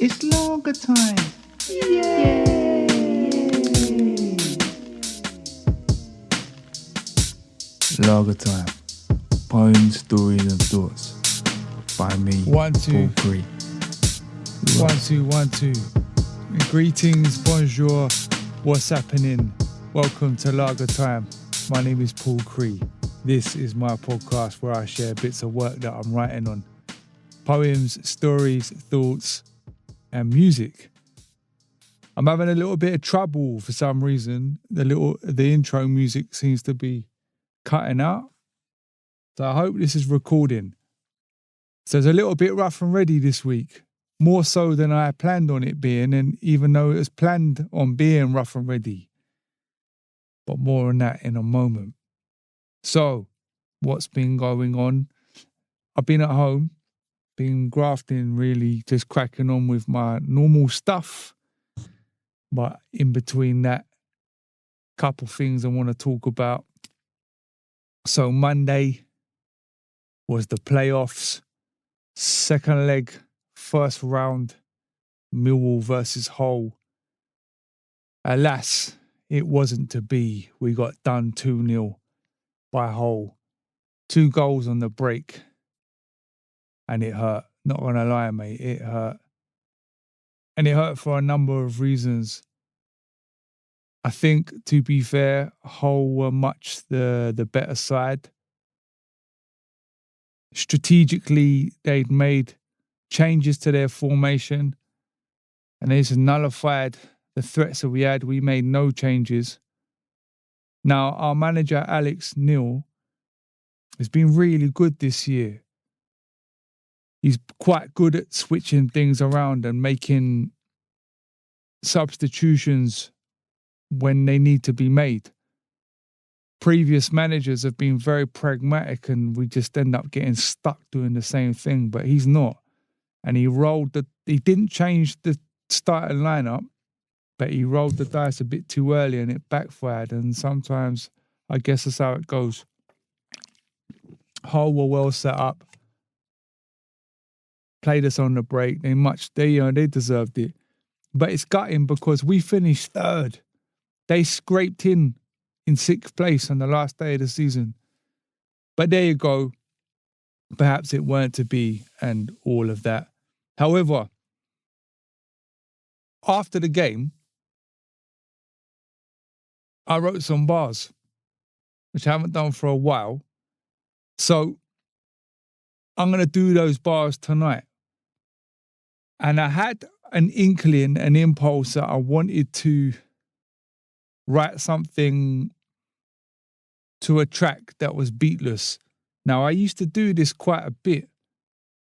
It's longer time. Yay! Lager time. Poems, stories, and thoughts. By me, One, two. Paul Cree. 1 2 1 2. Greetings, bonjour, what's happening? Welcome to Lager Time. My name is Paul Cree. This is my podcast where I share bits of work that I'm writing on. Poems, stories, thoughts, and music. I'm having a little bit of trouble for some reason. The intro music seems to be cutting out. So I hope this is recording. So it's a little bit rough and ready this week. More so than I planned on it being, and even though it was planned on being rough and ready. But more on that in a moment. So, what's been going on? I've been at home, been grafting really, just cracking on with my normal stuff. But in between that, couple things I want to talk about. So Monday was the playoffs, second leg, first round, Millwall versus Hull. Alas, it wasn't to be. We got done 2-0 by Hull. 2 goals on the break. And it hurt. Not gonna lie, mate, it hurt. And it hurt for a number of reasons. I think, to be fair, Hull were much the better side. Strategically, they'd made changes to their formation. And they just nullified the threats that we had. We made no changes. Now, our manager, Alex Neil, has been really good this year. He's quite good at switching things around and making substitutions when they need to be made. Previous managers have been very pragmatic and we just end up getting stuck doing the same thing, but he's not. And he didn't change the starting lineup, but he rolled the dice a bit too early and it backfired. And sometimes I guess that's how it goes. Hull were well set up. Played us on the break. They deserved it. But it's gutting because we finished third. They scraped in 6th place on the last day of the season. But there you go. Perhaps it weren't to be and all of that. However, after the game, I wrote some bars, which I haven't done for a while. So I'm going to do those bars tonight. And I had an inkling, an impulse that I wanted to write something to a track that was beatless. Now, I used to do this quite a bit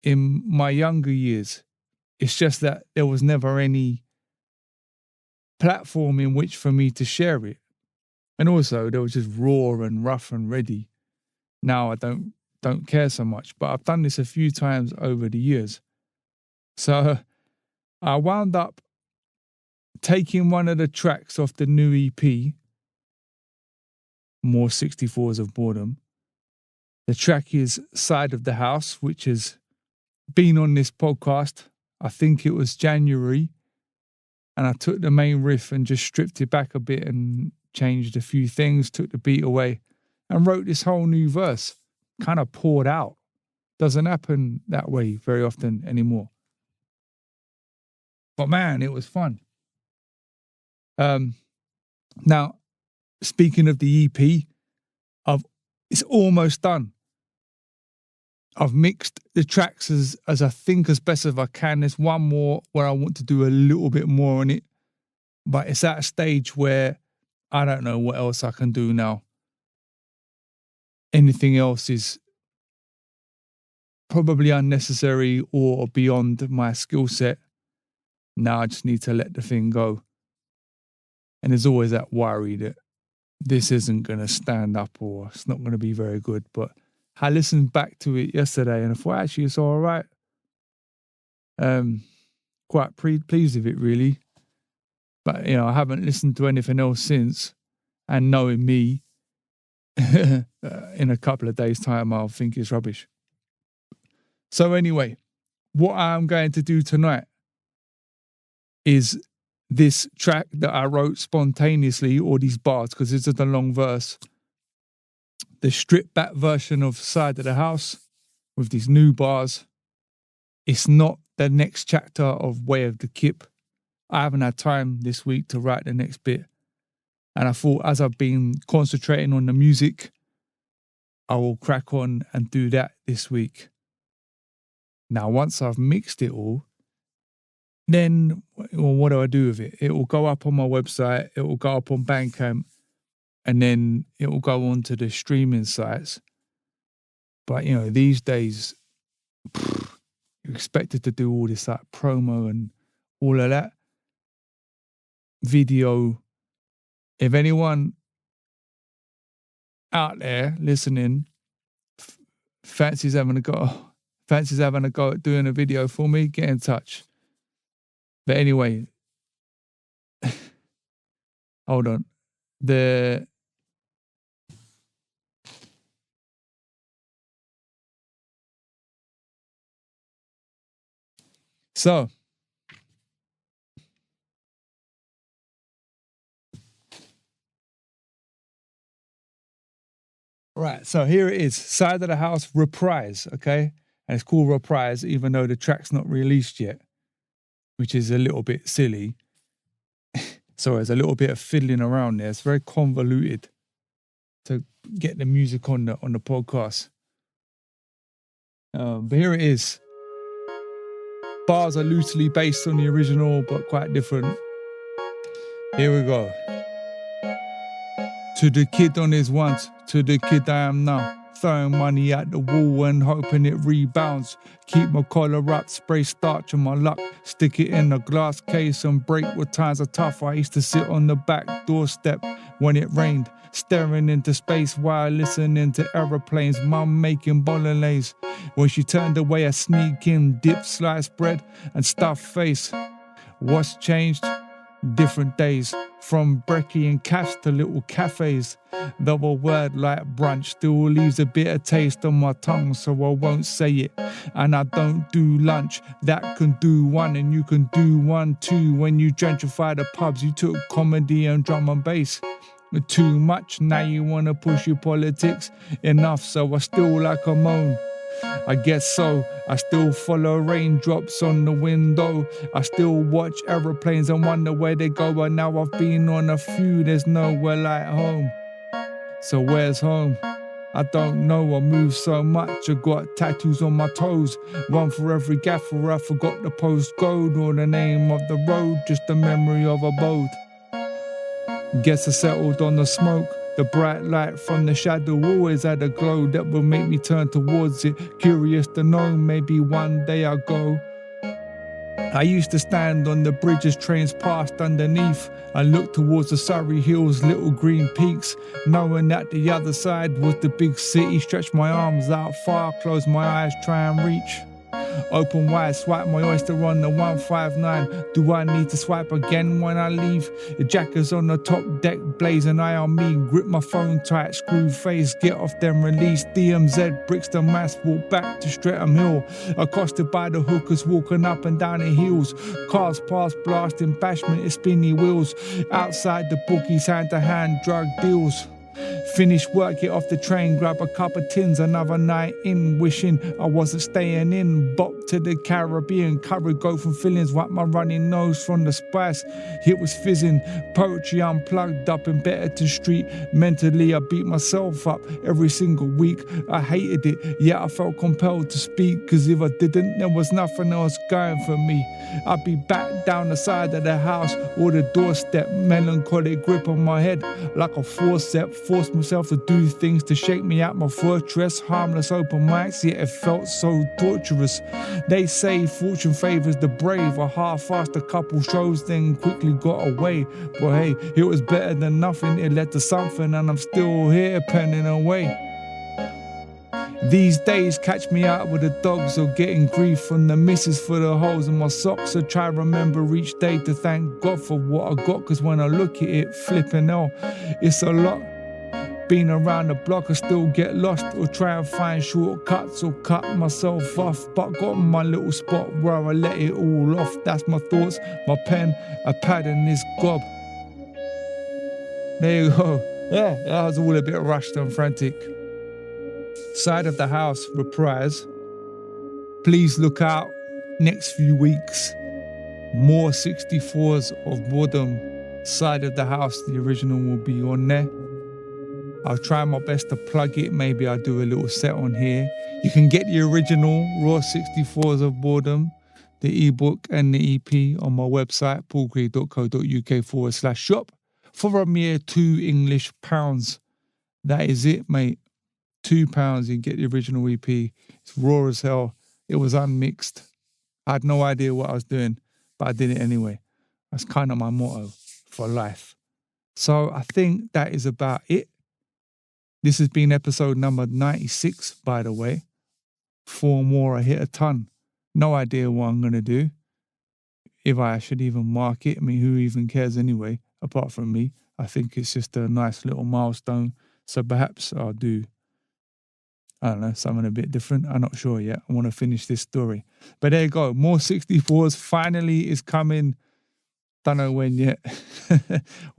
in my younger years. It's just that there was never any platform in which for me to share it. And also, there was just raw and rough and ready. Now I don't care so much, but I've done this a few times over the years. So I wound up taking one of the tracks off the new EP, More 64s of Boredom. The track is Side of the House, which has been on this podcast. I think it was January. And I took the main riff and just stripped it back a bit and changed a few things, took the beat away and wrote this whole new verse. Kind of poured out. Doesn't happen that way very often anymore. But man, it was fun. Now, speaking of the EP, it's almost done. I've mixed the tracks as I think as best as I can. There's one more where I want to do a little bit more on it. But it's at a stage where I don't know what else I can do now. Anything else is probably unnecessary or beyond my skill set. Now I just need to let the thing go. And there's always that worry that this isn't going to stand up or it's not going to be very good. But I listened back to it yesterday and I thought, actually, it's all right. Quite pleased with it, really. But, I haven't listened to anything else since. And knowing me, in a couple of days' time, I'll think it's rubbish. So anyway, what I'm going to do tonight, is this track that I wrote spontaneously, or these bars, because this is a long verse. The stripped back version of Side of the House with these new bars. It's not the next chapter of Way of the Kip. I haven't had time this week to write the next bit. And I thought, as I've been concentrating on the music, I will crack on and do that this week. Now, once I've mixed it all, then what do I do with it? It will go up on my website, it will go up on Bandcamp, and then it will go on to the streaming sites. But, you know, these days, you're expected to do all this like promo and all of that. Video. If anyone out there listening fancies having a go at doing a video for me, get in touch. But anyway, hold on. So right, so here it is, Side of the House Reprise, okay? And it's called Reprise, even though the track's not released yet, which is a little bit silly. So there's a little bit of fiddling around there. It's very convoluted to get the music on the podcast. But here it is. Bars are loosely based on the original, but quite different. Here we go. To the kid on his once, to the kid I am now. Throwing money at the wall and hoping it rebounds. Keep my collar up, spray starch on my luck. Stick it in a glass case and break what times are tough. I used to sit on the back doorstep when it rained, staring into space while listening to aeroplanes. Mum making bolognese. When she turned away, I sneak in, dip sliced bread and stuffed face. What's changed? Different days. From brekkie and cash to little cafes. Double word like brunch still leaves a bitter taste on my tongue, so I won't say it. And I don't do lunch. That can do one and you can do one too. When you gentrify the pubs, you took comedy and drum and bass. Too much, now you wanna push your politics. Enough, so I still like a moan. I guess so. I still follow raindrops on the window. I still watch aeroplanes and wonder where they go. And now I've been on a few, there's nowhere like home. So where's home? I don't know, I move so much. I got tattoos on my toes. One for every gaffer, I forgot the postcode or the name of the road. Just a memory of a boat. Guess I settled on the smoke. The bright light from the shadow always had a glow that will make me turn towards it. Curious to know, maybe one day I'll go. I used to stand on the bridge as trains passed underneath. I looked towards the Surrey Hills, little green peaks, knowing that the other side was the big city. Stretch my arms out far, close my eyes, try and reach. Open wide, swipe my oyster on the 159. Do I need to swipe again when I leave? The jackers on the top deck, blazing eye on me. Grip my phone tight, screw face, get off then release. DMZ, Brixton Mass, walk back to Streatham Hill. Accosted by the hookers walking up and down the hills. Cars pass, blasting bashment, it's spinny wheels. Outside the bookies, hand to hand, drug deals. Finish work, get off the train, grab a cup of tins, another night in, wishing I wasn't staying in. Bop to the Caribbean, curry go from fillings, wipe my running nose from the spice. It was fizzing, poetry unplugged up in Betterton Street. Mentally I beat myself up every single week. I hated it, yet I felt compelled to speak, cause if I didn't, there was nothing else going for me. I'd be back down the side of the house or the doorstep, melancholic grip on my head like a forceps. Forced myself to do things to shake me out my fortress. Harmless open mics, yet it felt so torturous. They say fortune favours the brave. I half-assed a couple shows, then quickly got away. But hey, it was better than nothing. It led to something, and I'm still here penning away. These days catch me out with the dogs or getting grief from the missus for the holes in my socks. I try remember each day to thank God for what I got, cause when I look at it, flipping hell, it's a lot. Been around the block, I still get lost or try and find shortcuts or cut myself off. But got my little spot where I let it all off. That's my thoughts, my pen, a pad and this gob. There you go. Yeah, that was all a bit rushed and frantic. Side of the House Reprise. Please look out next few weeks. More 64s of Boredom. Side of the House, the original will be on there. I'll try my best to plug it. Maybe I'll do a little set on here. You can get the original raw 64s of Boredom, the ebook and the EP on my website, paulcree.co.uk/shop for a mere £2 That is it, mate. £2, you get the original EP. It's raw as hell. It was unmixed. I had no idea what I was doing, but I did it anyway. That's kind of my motto for life. So I think that is about it. This has been episode number 96, by the way. 4 more, I hit a ton. No idea what I'm going to do. If I should even mark it. I mean, who even cares anyway, apart from me? I think it's just a nice little milestone. So perhaps I'll do, I don't know, something a bit different. I'm not sure yet. I want to finish this story. But there you go. More 64s finally is coming. Don't know when yet.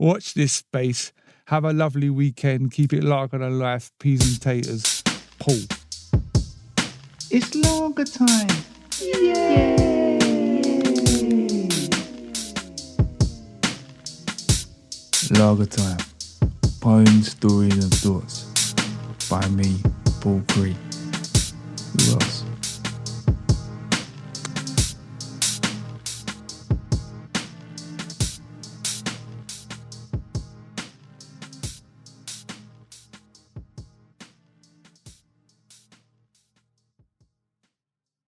Watch this space. Have a lovely weekend. Keep it larger than life. Peas and taters. Paul. It's lager time. Yay! Lager time. Poems, stories and thoughts. By me, Paul Cree.